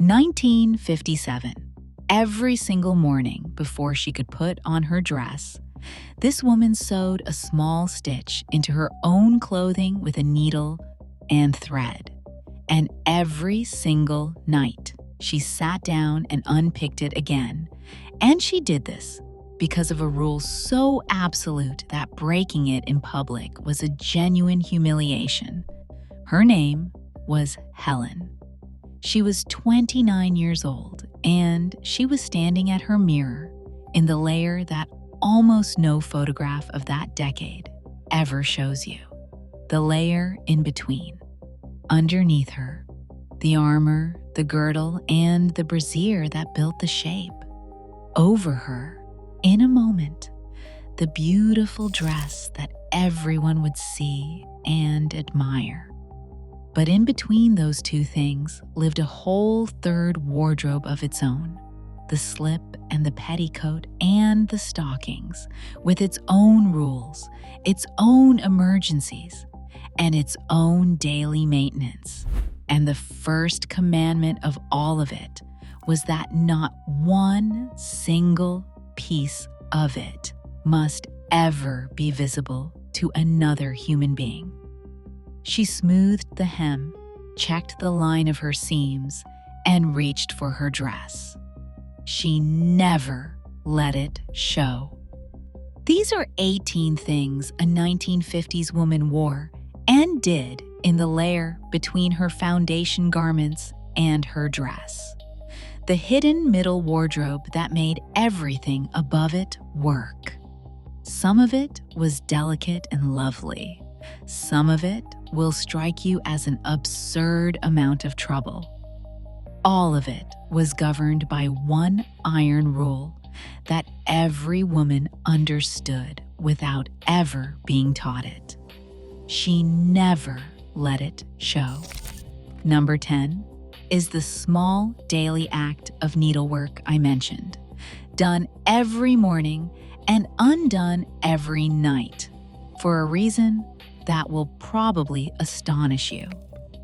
1957. Every single morning before she could put on her dress, this woman sewed a small stitch into her own clothing with a needle and thread. And every single night, she sat down and unpicked it again. And she did this because of a rule so absolute that breaking it in public was a genuine humiliation. Her name was Helen. She was 29 years old, and she was standing at her mirror in the layer that almost no photograph of that decade ever shows you. The layer in between. Underneath her, the armor, the girdle, and the brassiere that built the shape. Over her, in a moment, the beautiful dress that everyone would see and admire. But in between those two things lived a whole third wardrobe of its own, the slip and the petticoat and the stockings, with its own rules, its own emergencies, and its own daily maintenance. And the first commandment of all of it was that not one single piece of it must ever be visible to another human being. She smoothed the hem, checked the line of her seams, and reached for her dress. She never let it show. These are 18 things a 1950s woman wore and did in the layer between her foundation garments and her dress. The hidden middle wardrobe that made everything above it work. Some of it was delicate and lovely. Some of it will strike you as an absurd amount of trouble. All of it was governed by one iron rule that every woman understood without ever being taught it. She never let it show. Number 10 is the small daily act of needlework I mentioned, done every morning and undone every night, for a reason that will probably astonish you.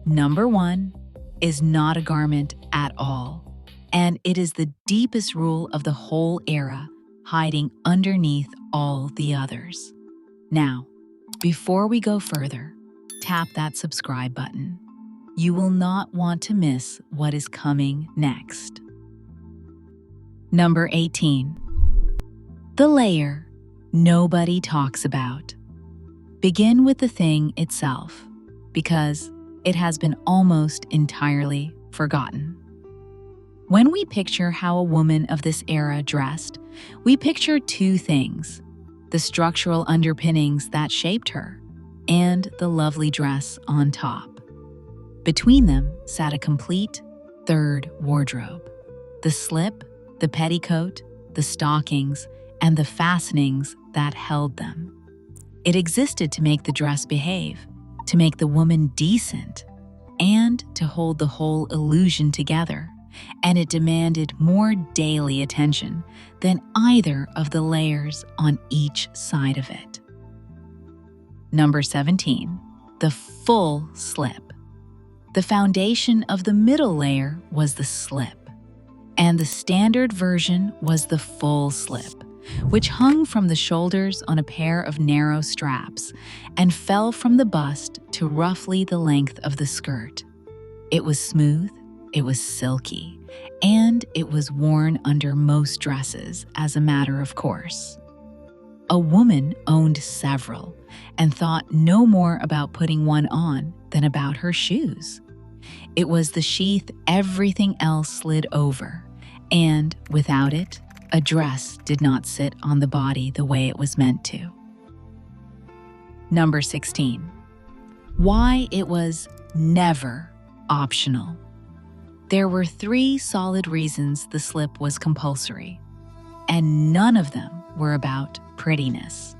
Number 1 is not a garment at all, and it is the deepest rule of the whole era, hiding underneath all the others. Now, before we go further, tap that subscribe button. You will not want to miss what is coming next. Number 18. The layer nobody talks about. Begin with the thing itself, because it has been almost entirely forgotten. When we picture how a woman of this era dressed, we picture two things: the structural underpinnings that shaped her, and the lovely dress on top. Between them sat a complete third wardrobe: the slip, the petticoat, the stockings, and the fastenings that held them. It existed to make the dress behave, to make the woman decent, and to hold the whole illusion together, and it demanded more daily attention than either of the layers on each side of it. Number 17, the full slip. The foundation of the middle layer was the slip, and the standard version was the full slip, which hung from the shoulders on a pair of narrow straps and fell from the bust to roughly the length of the skirt. It was smooth, it was silky, and it was worn under most dresses as a matter of course. A woman owned several and thought no more about putting one on than about her shoes. It was the sheath everything else slid over, and without it, a dress did not sit on the body the way it was meant to. Number 16. Why it was never optional. There were 3 solid reasons the slip was compulsory, and none of them were about prettiness.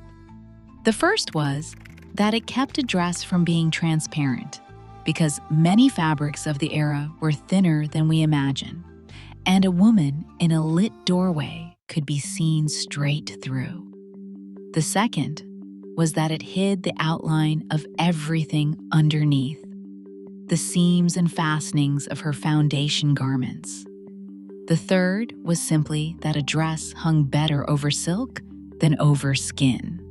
The first was that it kept a dress from being transparent, because many fabrics of the era were thinner than we imagine, and a woman in a lit doorway could be seen straight through. The second was that it hid the outline of everything underneath. the seams and fastenings of her foundation garments. The third was simply that a dress hung better over silk than over skin.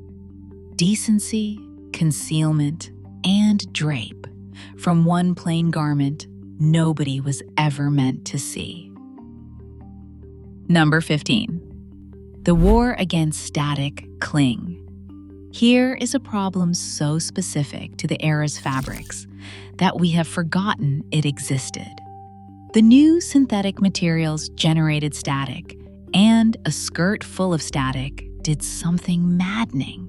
Decency, concealment, and drape from one plain garment nobody was ever meant to see. Number 15. The war against static cling. Here is a problem so specific to the era's fabrics that we have forgotten it existed. The new synthetic materials generated static, and a skirt full of static did something maddening.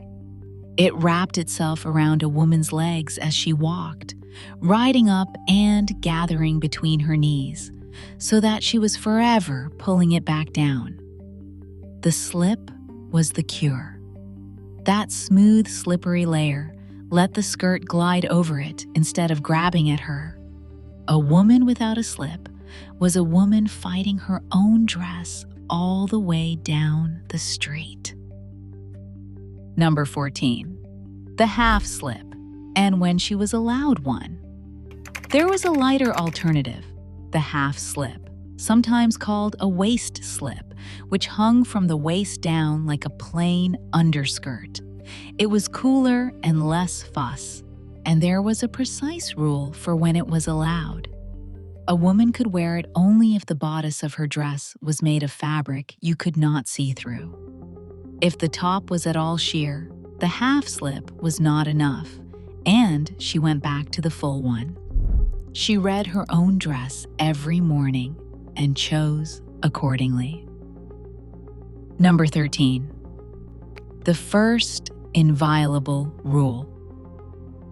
It wrapped itself around a woman's legs as she walked, riding up and gathering between her knees, so that she was forever pulling it back down. The slip was the cure. That smooth, slippery layer let the skirt glide over it instead of grabbing at her. A woman without a slip was a woman fighting her own dress all the way down the street. Number 14. The half slip, and when she was allowed one. There was a lighter alternative, the half slip, sometimes called a waist slip, which hung from the waist down like a plain underskirt. It was cooler and less fuss, and there was a precise rule for when it was allowed. A woman could wear it only if the bodice of her dress was made of fabric you could not see through. If the top was at all sheer, the half slip was not enough, and she went back to the full one. She read her own dress every morning and chose accordingly. Number 13. The first inviolable rule.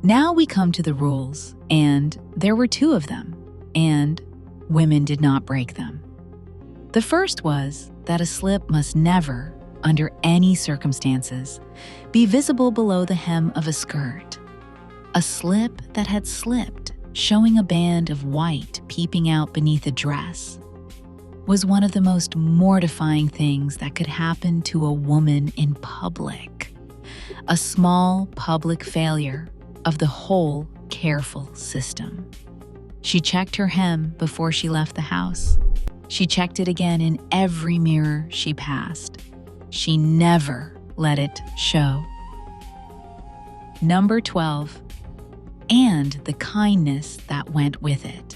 Now we come to the rules, and there were two of them, and women did not break them. The first was that a slip must never, under any circumstances, be visible below the hem of a skirt. A slip that had slipped, showing a band of white peeping out beneath a dress, was one of the most mortifying things that could happen to a woman in public. A small public failure of the whole careful system. She checked her hem before she left the house. She checked it again in every mirror she passed. She never let it show. Number 12. And the kindness that went with it.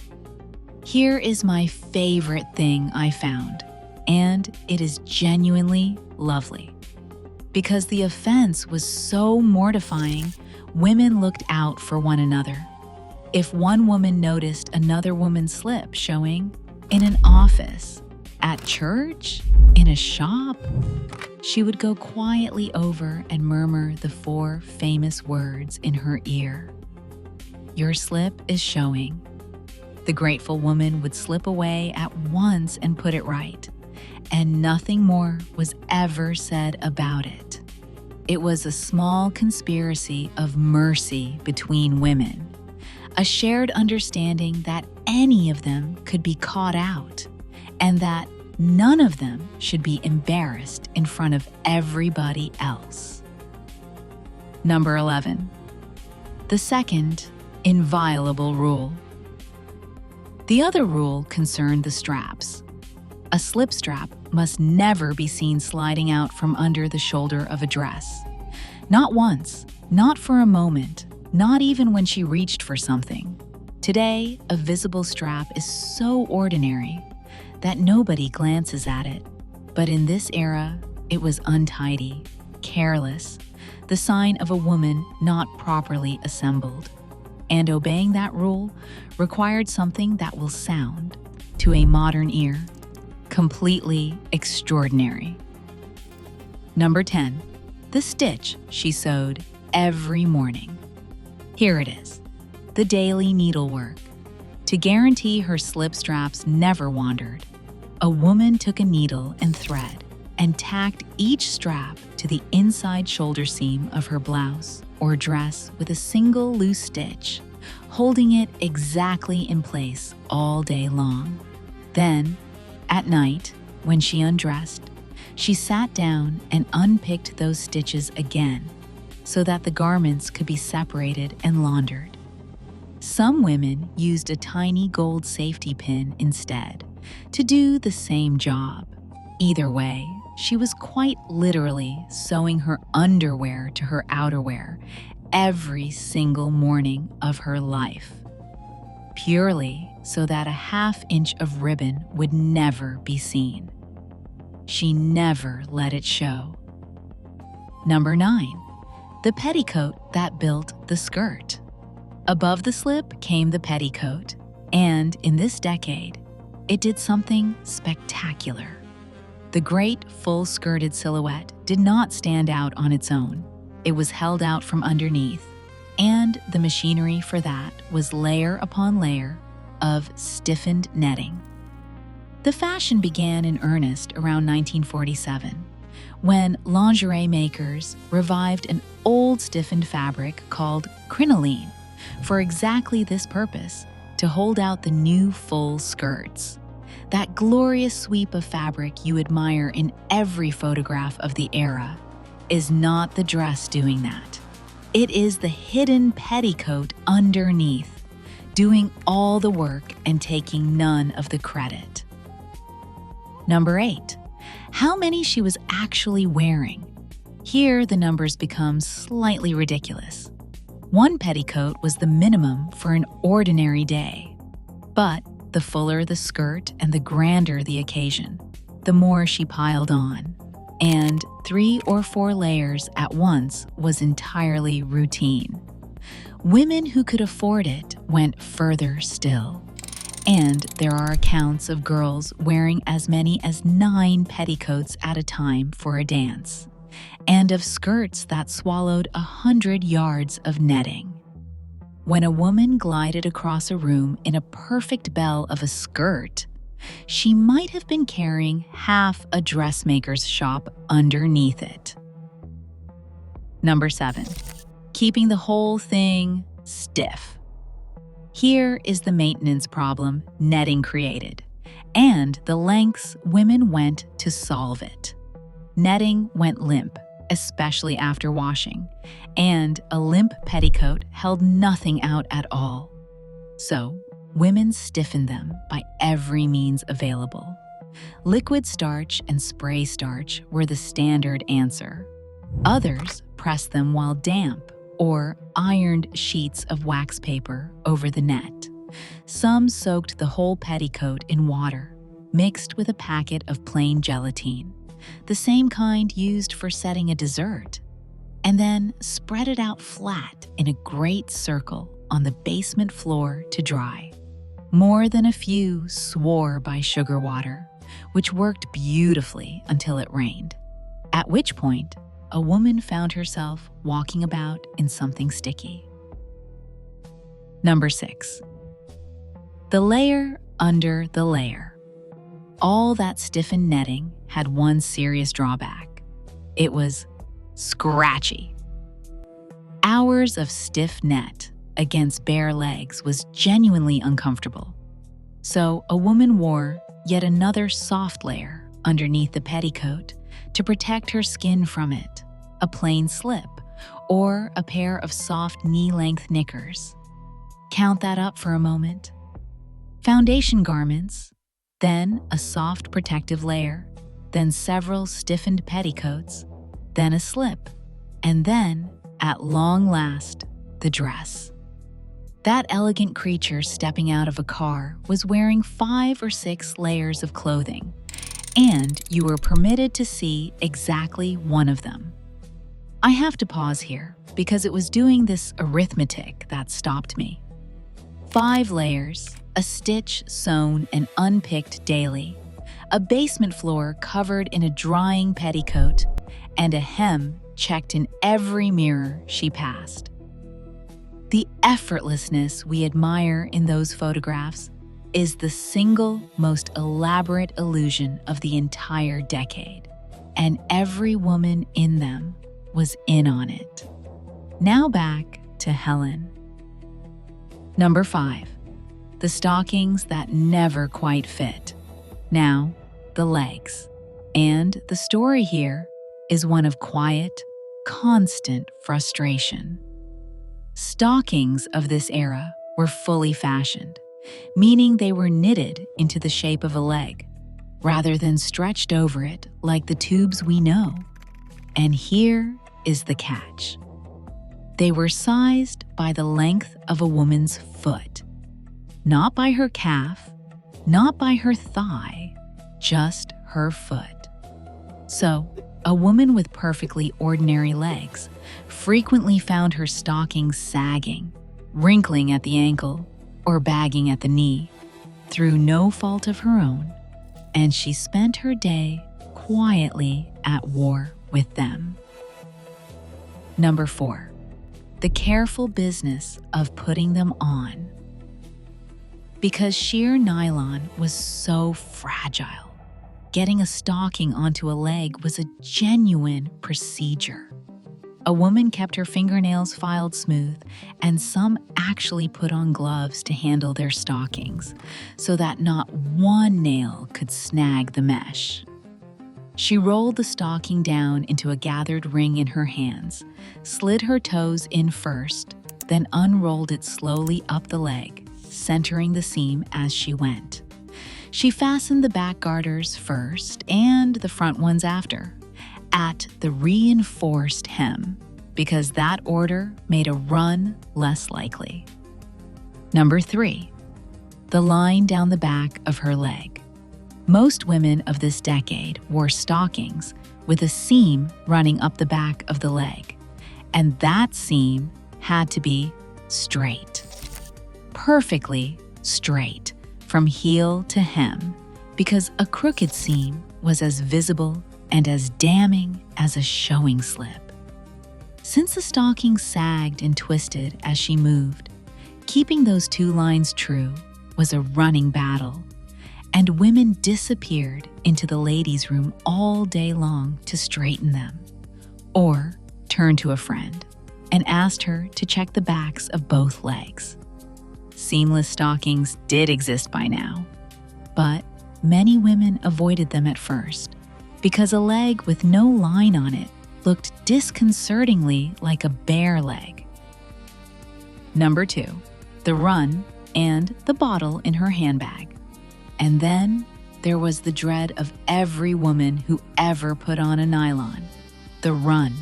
Here is my favorite thing I found, and it is genuinely lovely. Because the offense was so mortifying, women looked out for one another. If one woman noticed another woman's slip showing in an office, at church, in a shop, she would go quietly over and murmur the 4 famous words in her ear. Your slip is showing. The grateful woman would slip away at once and put it right, and nothing more was ever said about it. It was a small conspiracy of mercy between women, a shared understanding that any of them could be caught out, and that none of them should be embarrassed in front of everybody else. Number 11. The second inviolable rule. The other rule concerned the straps. A slip strap must never be seen sliding out from under the shoulder of a dress. Not once, not for a moment, not even when she reached for something. Today, a visible strap is so ordinary that nobody glances at it. But in this era, it was untidy, careless, the sign of a woman not properly assembled. And obeying that rule required something that will sound, to a modern ear, completely extraordinary. Number 10. The stitch she sewed every morning. Here it is, the daily needlework. To guarantee her slip straps never wandered, a woman took a needle and thread and tacked each strap to the inside shoulder seam of her blouse or dress with a single loose stitch, holding it exactly in place all day long. Then, at night, when she undressed, she sat down and unpicked those stitches again so that the garments could be separated and laundered. Some women used a tiny gold safety pin instead to do the same job. Either way, she was quite literally sewing her underwear to her outerwear every single morning of her life, purely so that a half-inch of ribbon would never be seen. She never let it show. Number 9. The petticoat that built the skirt. Above the slip came the petticoat, and in this decade, it did something spectacular. The great full-skirted silhouette did not stand out on its own. It was held out from underneath, and the machinery for that was layer upon layer of stiffened netting. The fashion began in earnest around 1947, when lingerie makers revived an old stiffened fabric called crinoline for exactly this purpose, to hold out the new full skirts. That glorious sweep of fabric you admire in every photograph of the era is not the dress doing that. It is the hidden petticoat underneath, doing all the work and taking none of the credit. Number 8. How many she was actually wearing. Here, the numbers become slightly ridiculous. One petticoat was the minimum for an ordinary day. But the fuller the skirt and the grander the occasion, the more she piled on. And 3 or 4 layers at once was entirely routine. Women who could afford it went further still. And there are accounts of girls wearing as many as 9 petticoats at a time for a dance, and of skirts that swallowed 100 yards of netting. When a woman glided across a room in a perfect bell of a skirt, she might have been carrying half a dressmaker's shop underneath it. Number 7. Keeping the whole thing stiff. Here is the maintenance problem netting created, and the lengths women went to solve it. Netting went limp, especially after washing, and a limp petticoat held nothing out at all. So, women stiffened them by every means available. Liquid starch and spray starch were the standard answer. Others pressed them while damp, or ironed sheets of wax paper over the net. Some soaked the whole petticoat in water, mixed with a packet of plain gelatine, the same kind used for setting a dessert, and then spread it out flat in a great circle on the basement floor to dry. More than a few swore by sugar water, which worked beautifully until it rained, at which point a woman found herself walking about in something sticky. Number 6. The layer under the layer. All that stiffened netting had one serious drawback. It was scratchy. Hours of stiff net against bare legs was genuinely uncomfortable. So a woman wore yet another soft layer underneath the petticoat to protect her skin from it, a plain slip, or a pair of soft knee-length knickers. Count that up for a moment. Foundation garments, then a soft protective layer, then several stiffened petticoats, then a slip, and then, at long last, the dress. That elegant creature stepping out of a car was wearing 5 or 6 layers of clothing, and you were permitted to see exactly one of them. I have to pause here because it was doing this arithmetic that stopped me. 5 layers, a stitch sewn and unpicked daily, a basement floor covered in a drying petticoat, and a hem checked in every mirror she passed. The effortlessness we admire in those photographs is the single most elaborate illusion of the entire decade, and every woman in them was in on it. Now back to Helen. Number 5. The stockings that never quite fit. Now, the legs. And the story here is one of quiet, constant frustration. Stockings of this era were fully fashioned, meaning they were knitted into the shape of a leg, rather than stretched over it like the tubes we know. And here is the catch. They were sized by the length of a woman's foot, not by her calf, not by her thigh, just her foot. So, a woman with perfectly ordinary legs frequently found her stockings sagging, wrinkling at the ankle, or bagging at the knee, through no fault of her own, and she spent her day quietly at war with them. Number 4. The careful business of putting them on. Because sheer nylon was so fragile, getting a stocking onto a leg was a genuine procedure. A woman kept her fingernails filed smooth, and some actually put on gloves to handle their stockings, so that not one nail could snag the mesh. She rolled the stocking down into a gathered ring in her hands, slid her toes in first, then unrolled it slowly up the leg, centering the seam as she went. She fastened the back garters first and the front ones after, at the reinforced hem, because that order made a run less likely. Number 3. The line down the back of her leg. Most women of this decade wore stockings with a seam running up the back of the leg, and that seam had to be straight. Perfectly straight, from heel to hem, because a crooked seam was as visible and as damning as a showing slip. Since the stocking sagged and twisted as she moved, keeping those two lines true was a running battle, and women disappeared into the ladies' room all day long to straighten them, or turned to a friend and asked her to check the backs of both legs. Seamless stockings did exist by now, but many women avoided them at first because a leg with no line on it looked disconcertingly like a bare leg. Number 2, the run and the bottle in her handbag. And then there was the dread of every woman who ever put on a nylon, the run.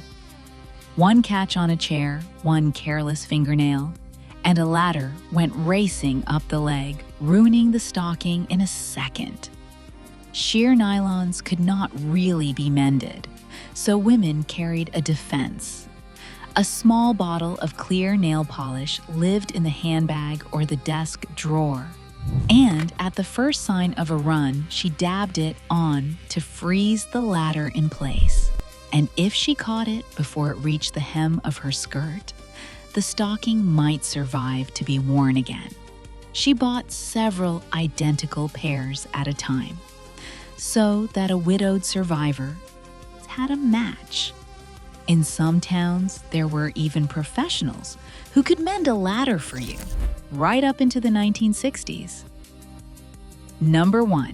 One catch on a chair, one careless fingernail, and a ladder went racing up the leg, ruining the stocking in a second. Sheer nylons could not really be mended, so women carried a defense. A small bottle of clear nail polish lived in the handbag or the desk drawer, and at the first sign of a run, she dabbed it on to freeze the ladder in place. And if she caught it before it reached the hem of her skirt, the stocking might survive to be worn again. She bought several identical pairs at a time, so that a widowed survivor had a match. In some towns, there were even professionals who could mend a ladder for you, right up into the 1960s. Number 1,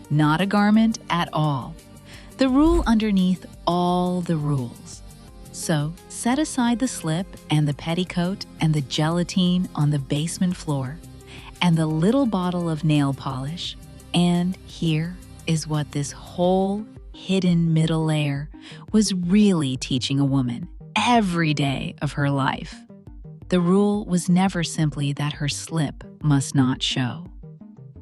not a garment at all. The rule underneath all the rules. So set aside the slip and the petticoat and the gelatine on the basement floor and the little bottle of nail polish, and here is what this whole hidden middle layer was really teaching a woman every day of her life. The rule was never simply that her slip must not show.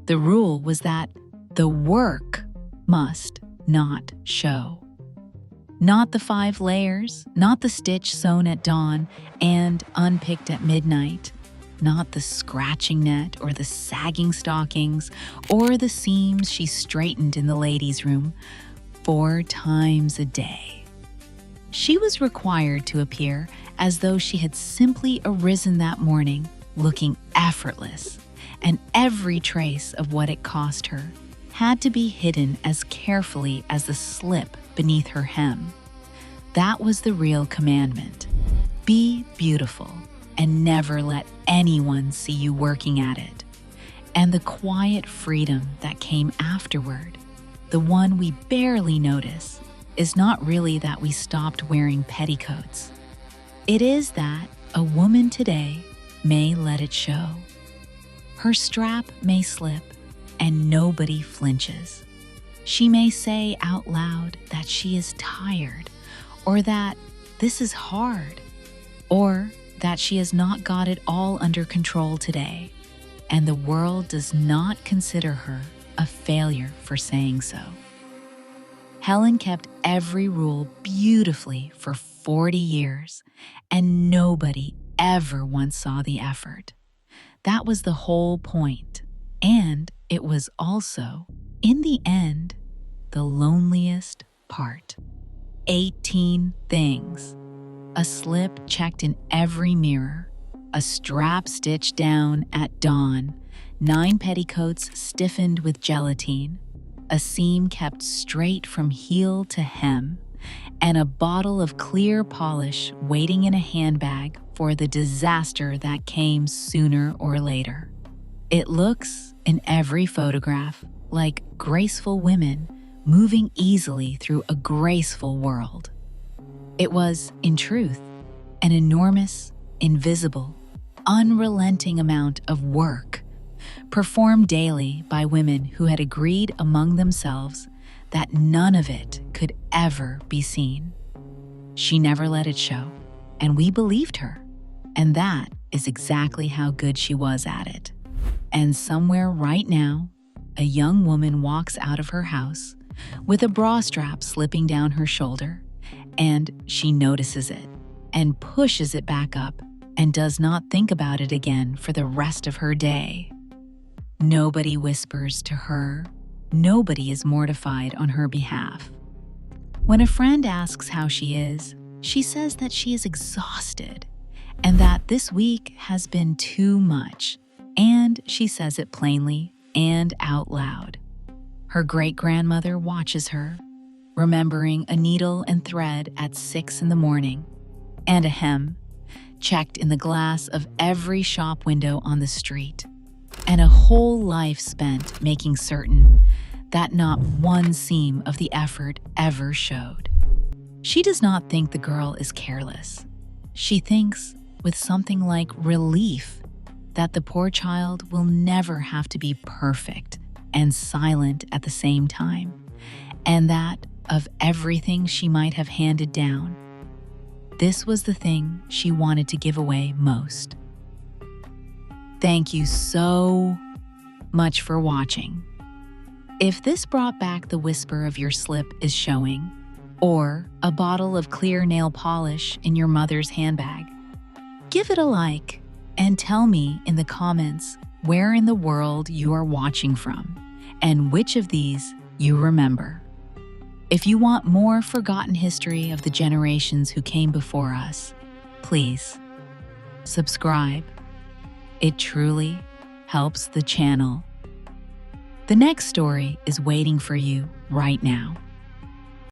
The rule was that the work must not show. Not the 5 layers, not the stitch sewn at dawn and unpicked at midnight, not the scratching net or the sagging stockings or the seams she straightened in the ladies' room 4 times a day. She was required to appear as though she had simply arisen that morning looking effortless, and every trace of what it cost her had to be hidden as carefully as the slip beneath her hem. That was the real commandment. Be beautiful and never let anyone see you working at it. And the quiet freedom that came afterward, the one we barely notice, is not really that we stopped wearing petticoats. It is that a woman today may let it show. Her strap may slip, and nobody flinches. She may say out loud that she is tired, or that this is hard, or that she has not got it all under control today, and the world does not consider her a failure for saying so. Helen kept every rule beautifully for 40 years, and nobody ever once saw the effort. That was the whole point, and it was also, in the end, the loneliest part. 18 things. A slip checked in every mirror, a strap stitched down at dawn, 9 petticoats stiffened with gelatine, a seam kept straight from heel to hem, and a bottle of clear polish waiting in a handbag for the disaster that came sooner or later. It looks, in every photograph, like graceful women moving easily through a graceful world. It was, in truth, an enormous, invisible, unrelenting amount of work performed daily by women who had agreed among themselves that none of it could ever be seen. She never let it show, and we believed her. And that is exactly how good she was at it. And somewhere right now, a young woman walks out of her house with a bra strap slipping down her shoulder, and she notices it and pushes it back up and does not think about it again for the rest of her day. Nobody whispers to her. Nobody is mortified on her behalf. When a friend asks how she is, she says that she is exhausted and that this week has been too much, and she says it plainly and out loud. Her great-grandmother watches her, remembering a needle and thread at 6 in the morning, and a hem checked in the glass of every shop window on the street, and a whole life spent making certain that not one seam of the effort ever showed. She does not think the girl is careless. She thinks, with something like relief, that the poor child will never have to be perfect and silent at the same time, and that of everything she might have handed down, this was the thing she wanted to give away most. Thank you so much for watching. If this brought back the whisper of your slip is showing, or a bottle of clear nail polish in your mother's handbag, give it a like and tell me in the comments where in the world you are watching from and which of these you remember. If you want more forgotten history of the generations who came before us, please subscribe. It truly helps the channel. The next story is waiting for you right now.